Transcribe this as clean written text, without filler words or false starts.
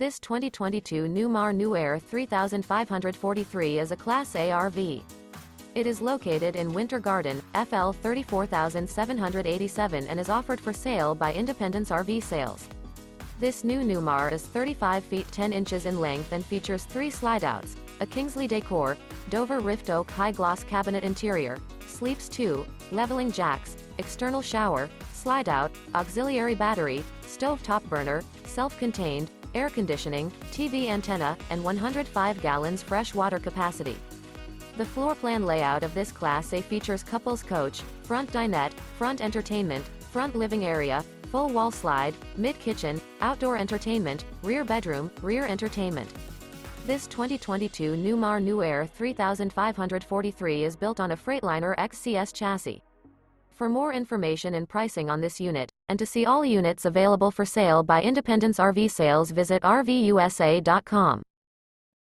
This 2022 Newmar New Aire 3543 is a Class A RV. It is located in Winter Garden, FL 34787 and is offered for sale by Independence RV Sales. This new Newmar is 35 feet 10 inches in length and features 3 slideouts, a Kingsley Decor, Dover Rift Oak high-gloss cabinet interior, sleeps 2, leveling jacks, external shower, slideout, auxiliary battery, stove-top burner, self-contained, air conditioning, TV antenna, and 105 gallons fresh water capacity. The floor plan layout of this Class A features couples coach, front dinette, front entertainment, front living area, full wall slide, mid-kitchen, outdoor entertainment, rear bedroom, rear entertainment. This 2022 Newmar New Aire 3543 is built on a Freightliner XCS chassis. For more information and pricing on this unit, and to see all units available for sale by Independence RV Sales, visit RVUSA.com.